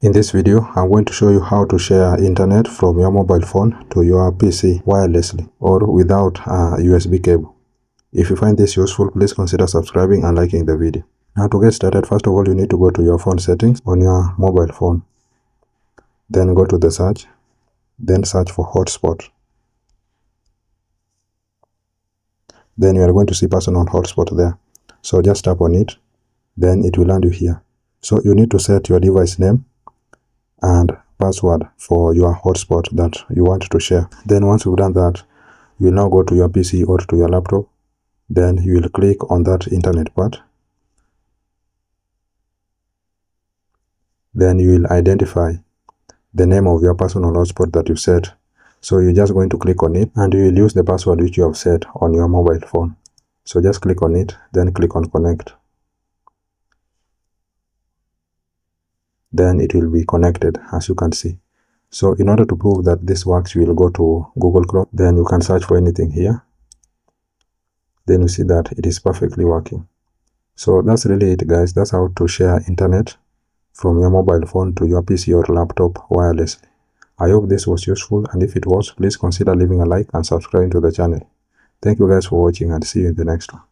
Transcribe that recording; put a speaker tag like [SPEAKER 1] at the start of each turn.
[SPEAKER 1] In this video, I'm going to show you how to share internet from your mobile phone to your PC wirelessly or without a USB cable. If you find this useful, please consider subscribing and liking the video. Now to get started, first of all, you need to go to your phone settings on your mobile phone. Then go to the search, then search for hotspot. Then you are going to see personal hotspot there. So just tap on it, then it will land you here. So you need to set your device name and password for your hotspot that you want to share. Then once you've done that, you will now go to your PC or to your laptop. Then you will click on that internet part. Then you will identify the name of your personal hotspot that you set. So you're just going to click on it and you will use the password which you have set on your mobile phone. So just click on it, then click on connect. Then it will be connected, as you can see. So in order to prove that this works, you will go to Google Chrome. Then you can search for anything here. Then you see that it is perfectly working. So that's really it, guys. That's how to share internet from your mobile phone to your PC or laptop wirelessly. I hope this was useful, and if it was, please consider leaving a like and subscribing to the channel. Thank you guys for watching, and see you in the next one.